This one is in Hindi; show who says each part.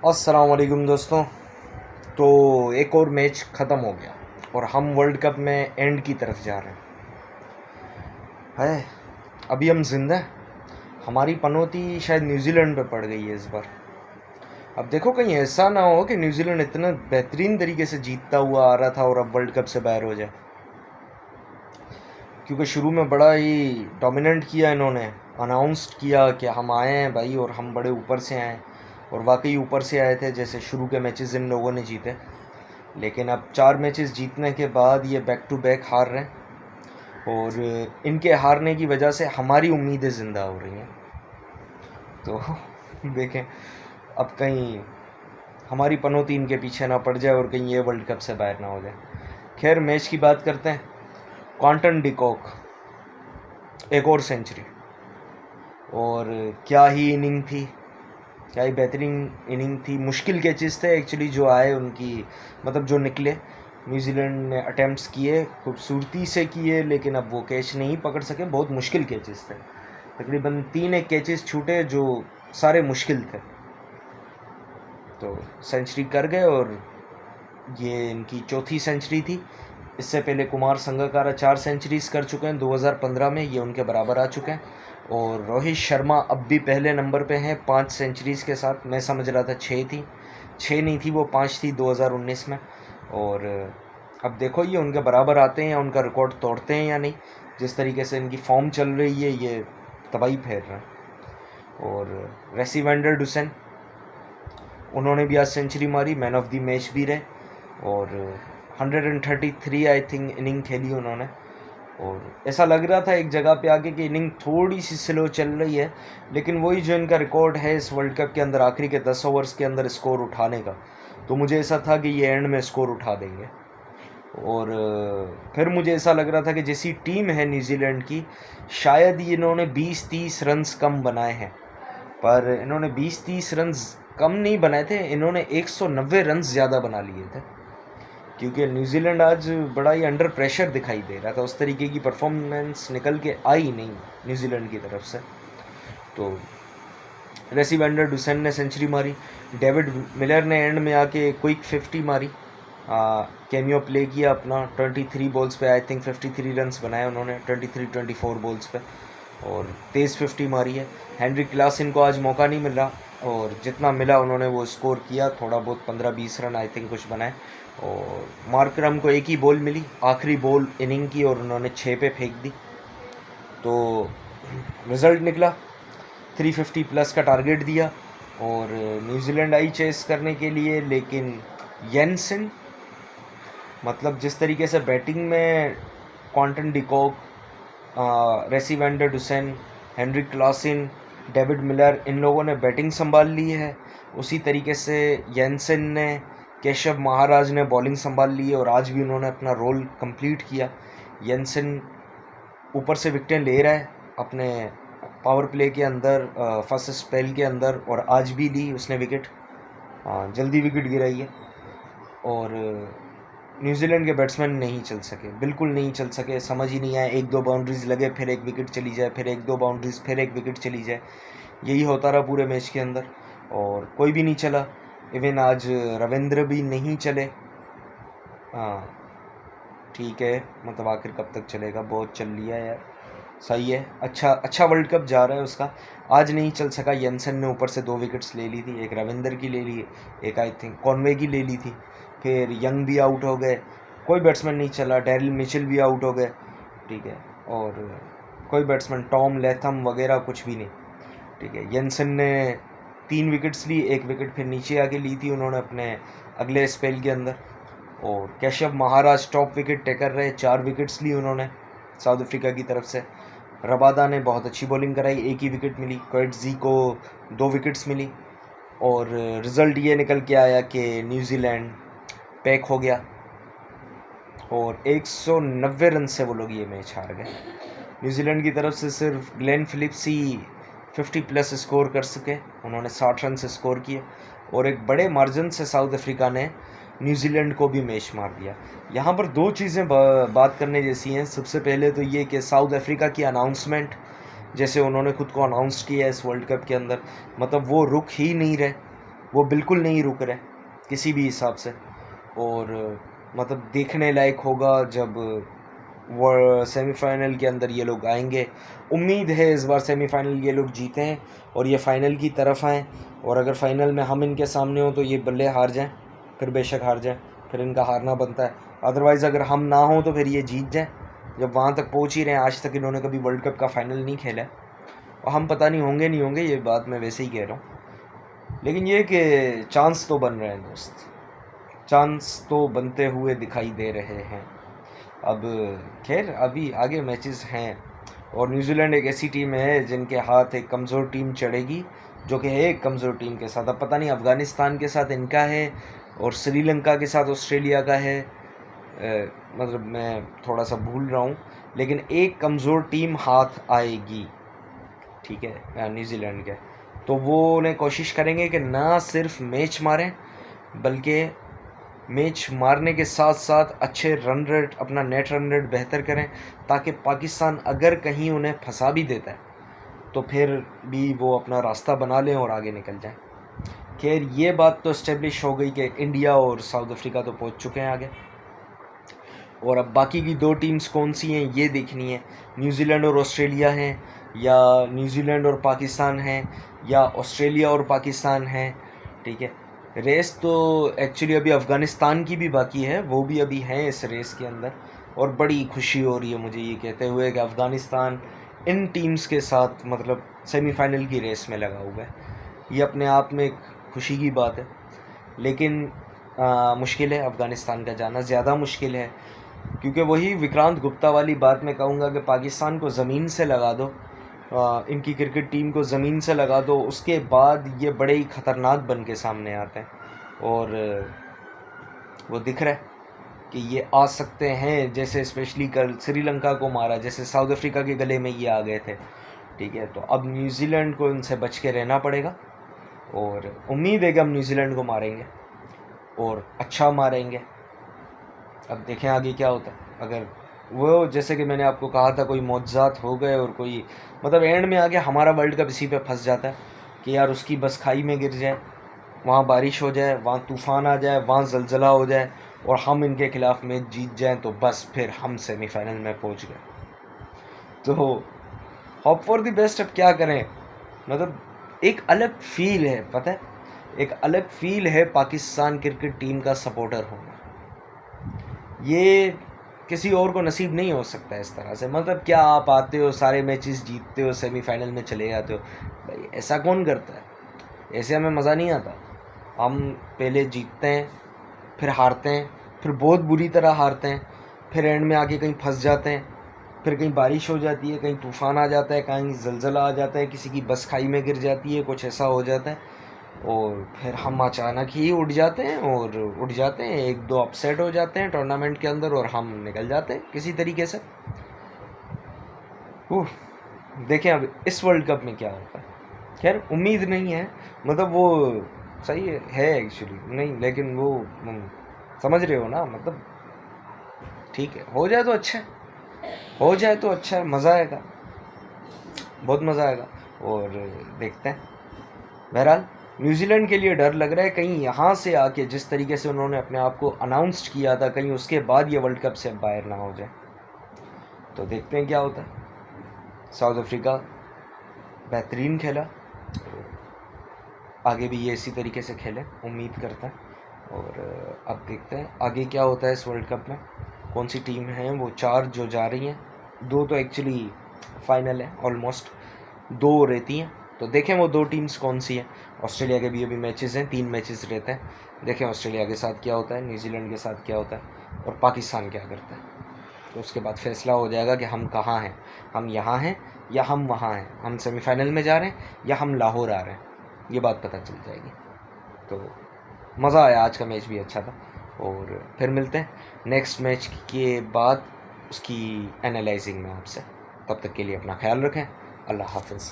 Speaker 1: अस्सलाम वालेकुम दोस्तों। तो एक और मैच ख़त्म हो गया और हम वर्ल्ड कप में एंड की तरफ जा रहे हैं। अभी हम जिंदा हैं। हमारी पनौती शायद न्यूजीलैंड पे पड़ गई है इस बार। अब देखो कहीं ऐसा ना हो कि न्यूजीलैंड इतना बेहतरीन तरीके से जीतता हुआ आ रहा था और अब वर्ल्ड कप से बाहर हो जाए, क्योंकि शुरू में बड़ा ही डोमिनेंट किया इन्होंने। अनाउंस्ड किया कि हम आए हैं भाई और हम बड़े ऊपर से आए, और वाकई ऊपर से आए थे। जैसे शुरू के मैचेस इन लोगों ने जीते, लेकिन अब 4 मैचेस जीतने के बाद ये बैक टू बैक हार रहे हैं और इनके हारने की वजह से हमारी उम्मीदें ज़िंदा हो रही हैं। तो देखें अब कहीं हमारी पनौती इनके पीछे ना पड़ जाए और कहीं ये वर्ल्ड कप से बाहर ना हो जाए। खैर मैच की बात करते हैं। क्वांटन डिकॉक एक और सेंचुरी, और क्या ही इनिंग थी, क्या ही बेहतरीन इनिंग थी। मुश्किल कैचेस थे एक्चुअली जो आए उनकी, मतलब जो निकले। न्यूजीलैंड ने अटैम्प्ट्स किए, खूबसूरती से किए, लेकिन अब वो कैच नहीं पकड़ सके। बहुत मुश्किल कैचेस थे, तकरीबन 3 एक कैचेस छूटे जो सारे मुश्किल थे। तो सेंचुरी कर गए और ये इनकी चौथी सेंचुरी थी। इससे पहले कुमार संगकारा 4 सेंचुरीज़ कर चुके हैं 2015 में, ये उनके बराबर आ चुके हैं। और रोहित शर्मा अब भी पहले नंबर पे हैं 5 सेंचुरीज़ के साथ। मैं समझ रहा था 6 थी, 6 नहीं थी वो, 5 थी 2019 में। और अब देखो ये उनके बराबर आते हैं या उनका रिकॉर्ड तोड़ते हैं या नहीं। जिस तरीके से इनकी फॉर्म चल रही है ये तबाही फैल रहा है। और रेसी वैंडर डुसेन, उन्होंने भी आज सेंचुरी मारी, मैन ऑफ द मैच भी रहे। और 133 आई थिंक इनिंग खेली उन्होंने। और ऐसा लग रहा था एक जगह पे आके कि इनिंग थोड़ी सी स्लो चल रही है, लेकिन वही जो इनका रिकॉर्ड है इस वर्ल्ड कप के अंदर आखिरी के 10 ओवर्स के अंदर स्कोर उठाने का, तो मुझे ऐसा था कि ये एंड में स्कोर उठा देंगे। और फिर मुझे ऐसा लग रहा था कि जैसी टीम है न्यूजीलैंड की, शायद ये इन्होंने 20-30 रन्स कम बनाए हैं। पर इन्होंने 20-30 रन्स कम नहीं बनाए थे, इन्होंने 190 रन्स ज़्यादा बना लिए थे। क्योंकि न्यूजीलैंड आज बड़ा ही अंडर प्रेशर दिखाई दे रहा था, उस तरीके की परफॉर्मेंस निकल के आई नहीं न्यूजीलैंड की तरफ से। तो रेसी वैंडर डुसेन ने सेंचुरी मारी, डेविड मिलर ने एंड में आके क्विक 50 मारी, कैमियो प्ले किया अपना। 23 बॉल्स पे आई थिंक 53 रन्स बनाए उन्होंने, 23-24 बॉल्स पे, और तेज़ 50 मारी है। हेनरी क्लासन को आज मौका नहीं मिल रहा, और जितना मिला उन्होंने वो स्कोर किया, थोड़ा बहुत 15-20 रन आई थिंक कुछ बनाए। और मार्करम को एक ही बॉल मिली, आखिरी बॉल इनिंग की, और उन्होंने 6 पे फेंक दी। तो रिज़ल्ट निकला 350 प्लस का टारगेट दिया, और न्यूजीलैंड आई चेस करने के लिए। लेकिन येनसन, मतलब जिस तरीके से बैटिंग में Quinton de Kock, Rassie van der Dussen, Henry Klaasen, David Miller, इन लोगों ने बैटिंग संभाल ली है, उसी तरीके से येनसन ने, केशव महाराज ने बॉलिंग संभाल ली है, और आज भी उन्होंने अपना रोल कंप्लीट किया। येनसन ऊपर से विकेटें ले रहा है अपने पावर प्ले के अंदर, फर्स्ट स्पेल के अंदर, और आज भी ली उसने विकेट, जल्दी विकेट गिराई है। और न्यूजीलैंड के बैट्समैन नहीं चल सके, बिल्कुल नहीं चल सके। समझ ही नहीं आया, 1-2 बाउंड्रीज लगे, फिर एक विकेट चली जाए, फिर 1-2 बाउंड्रीज, फिर एक विकेट चली जाए। यही होता रहा पूरे मैच के अंदर, और कोई भी नहीं चला। इवन आज रविंद्र भी नहीं चले। हाँ ठीक है, मतलब आखिर कब तक चलेगा, बहुत चल लिया यार, सही है। अच्छा वर्ल्ड कप जा रहा है उसका। आज नहीं चल सका, येंसन ने ऊपर से 2 विकेट्स ले ली थी, एक रविंदर की ले ली, एक आई थिंक कॉनवे की ले ली थी। फिर यंग भी आउट हो गए, कोई बैट्समैन नहीं चला, डैरिल मिचेल भी आउट हो गए, ठीक है। और कोई बैट्समैन, टॉम लेथम वगैरह, कुछ भी नहीं, ठीक है। येंसन ने 3 विकेट्स ली, एक विकेट फिर नीचे आके ली थी उन्होंने अपने अगले स्पेल के अंदर। और Keshav Maharaj top wicket taker रहे, 4 विकेट्स ली उन्होंने साउथ अफ्रीका की तरफ से। रबादा ने बहुत अच्छी बॉलिंग कराई, 1 ही विकेट मिली। कोएट्जी को 2 विकेट्स मिली। और रिज़ल्ट ये निकल के आया कि न्यूजीलैंड पैक हो गया, और 190 रन से वो लोग ये मैच हार गए। न्यूजीलैंड की तरफ से सिर्फ ग्लेन फिलिप्स ही 50 प्लस स्कोर कर सके, उन्होंने 60 रन से स्कोर किए। और एक बड़े मार्जिन से साउथ अफ्रीका ने न्यूजीलैंड को भी मैच मार दिया। यहाँ पर 2 चीज़ें बात करने जैसी हैं। सबसे पहले तो ये कि साउथ अफ्रीका की अनाउंसमेंट, जैसे उन्होंने खुद को अनाउंस किया इस वर्ल्ड कप के अंदर, मतलब वो रुक ही नहीं रहे। वो बिल्कुल नहीं रुक रहे किसी भी हिसाब से। और मतलब देखने लायक होगा जब वो सेमीफाइनल के अंदर ये लोग आएंगे। उम्मीद है इस बार सेमीफाइनल ये लोग जीतें और ये फ़ाइनल की तरफ आएँ, और अगर फ़ाइनल में हम इनके सामने हो तो ये बल्ले हार जाएं, फिर बेशक हार जाएं, फिर इनका हारना बनता है। अदरवाइज़ अगर हम ना हो तो फिर ये जीत जाएं। जब वहाँ तक पहुँच ही रहे हैं, आज तक इन्होंने कभी वर्ल्ड कप का फ़ाइनल नहीं खेला है, और हम पता नहीं होंगे नहीं होंगे, ये बात मैं वैसे ही कह रहा हूँ। लेकिन ये कि चांस तो बन रहे हैं दोस्त, चांस तो बनते हुए दिखाई दे रहे हैं। अब खैर अभी आगे मैचेस हैं, और न्यूजीलैंड एक ऐसी टीम है जिनके हाथ एक कमज़ोर टीम चढ़ेगी, जो कि है एक कमज़ोर टीम के साथ। अब पता नहीं अफ़गानिस्तान के साथ इनका है और श्रीलंका के साथ ऑस्ट्रेलिया का है, मतलब मैं थोड़ा सा भूल रहा हूँ, लेकिन एक कमज़ोर टीम हाथ आएगी, ठीक है, न्यूजीलैंड के। तो वो उन्हें कोशिश करेंगे कि ना सिर्फ मैच मारें, बल्कि मैच मारने के साथ साथ अच्छे रन रेट, अपना नेट रन रेट बेहतर करें, ताकि पाकिस्तान अगर कहीं उन्हें फंसा भी देता है तो फिर भी वो अपना रास्ता बना लें और आगे निकल जाएं। खैर ये बात तो इस्टेब्लिश हो गई कि इंडिया और साउथ अफ्रीका तो पहुंच चुके हैं आगे, और अब बाकी की दो टीम्स कौन सी हैं ये देखनी है। न्यूजीलैंड और ऑस्ट्रेलिया हैं, या न्यूजीलैंड और पाकिस्तान हैं, या ऑस्ट्रेलिया और पाकिस्तान हैं, ठीक है। रेस तो एक्चुअली अभी अफ़गानिस्तान की भी बाकी है, वो भी अभी हैं इस रेस के अंदर, और बड़ी खुशी हो रही है मुझे ये कहते हुए कि अफ़गानिस्तान इन टीम्स के साथ मतलब सेमीफाइनल की रेस में लगा हुआ है। ये अपने आप में एक खुशी की बात है, लेकिन मुश्किल है अफ़गानिस्तान का जाना, ज़्यादा मुश्किल है, क्योंकि वही विक्रांत गुप्ता वाली बात मैं कहूँगा कि पाकिस्तान को ज़मीन से लगा दो, इनकी क्रिकेट टीम को ज़मीन से लगा दो, उसके बाद ये बड़े ही ख़तरनाक बन के सामने आते हैं, और वो दिख रहा है कि ये आ सकते हैं। जैसे स्पेशली कल श्रीलंका को मारा, जैसे साउथ अफ्रीका के गले में ये आ गए थे, ठीक है। तो अब न्यूजीलैंड को इनसे बच के रहना पड़ेगा, और उम्मीद है कि हम न्यूजीलैंड को मारेंगे और अच्छा मारेंगे। अब देखें आगे क्या होता है। अगर वो जैसे कि मैंने आपको कहा था कोई मौजज़ात हो गए और कोई मतलब एंड में आके हमारा वर्ल्ड कप इसी पे फंस जाता है कि यार उसकी बस खाई में गिर जाए, वहाँ बारिश हो जाए, वहाँ तूफ़ान आ जाए, वहाँ ज़लज़ला हो जाए, और हम इनके ख़िलाफ़ मैच जीत जाएं, तो बस फिर हम सेमीफाइनल में पहुँच गए। तो होप फॉर द बेस्ट। अब क्या करें, मतलब एक अलग फील है, पता है, एक अलग फील है पाकिस्तान क्रिकेट टीम का सपोर्टर होना। ये किसी और को नसीब नहीं हो सकता इस तरह से। मतलब क्या आप आते हो, सारे मैचेस जीतते हो, सेमीफाइनल में चले जाते हो, भाई ऐसा कौन करता है? ऐसे हमें मज़ा नहीं आता। हम पहले जीतते हैं, फिर हारते हैं, फिर बहुत बुरी तरह हारते हैं, फिर एंड में आके कहीं फंस जाते हैं, फिर कहीं बारिश हो जाती है, कहीं तूफ़ान आ जाता है, कहीं ज़लज़ला आ जाता है, किसी की बस खाई में गिर जाती है, कुछ ऐसा हो जाता है, और फिर हम अचानक ही उठ जाते हैं, और उठ जाते हैं, एक दो अपसेट हो जाते हैं टूर्नामेंट के अंदर, और हम निकल जाते हैं किसी तरीके से। देखें अब इस वर्ल्ड कप में क्या होता है। खैर उम्मीद नहीं है, मतलब वो सही है एक्चुअली नहीं, लेकिन वो समझ रहे हो ना, मतलब ठीक है, हो जाए तो अच्छा है, हो जाए तो अच्छा है, मज़ा आएगा, बहुत मज़ा आएगा। और देखते हैं। बहरहाल न्यूजीलैंड के लिए डर लग रहा है कहीं यहाँ से आके जिस तरीके से उन्होंने अपने आप को अनाउंस किया था, कहीं उसके बाद ये वर्ल्ड कप से बाहर ना हो जाए। तो देखते हैं क्या होता है। साउथ अफ्रीका बेहतरीन खेला, आगे भी ये इसी तरीके से खेले, उम्मीद करते हैं। और अब देखते हैं आगे क्या होता है इस वर्ल्ड कप में, कौन सी टीम है वो 4 जो जा रही हैं, 2 तो एक्चुअली फाइनल है, ऑलमोस्ट 2 रहती हैं। तो देखें वो 2 टीम्स कौन सी हैं। ऑस्ट्रेलिया के भी अभी मैचेस हैं, 3 मैचेस रहते हैं। देखें ऑस्ट्रेलिया के साथ क्या होता है, न्यूजीलैंड के साथ क्या होता है, और पाकिस्तान क्या करता है। तो उसके बाद फैसला हो जाएगा कि हम कहाँ हैं, हम यहाँ हैं या हम वहाँ हैं, हम सेमीफाइनल में जा रहे हैं या हम लाहौर आ रहे हैं, ये बात पता चल जाएगी। तो मज़ा आया, आज का मैच भी अच्छा था, और फिर मिलते हैं नेक्स्ट मैच के बाद उसकी एनालाइजिंग में आपसे। तब तक के लिए अपना ख्याल रखें। अल्लाह हाफ़िज़।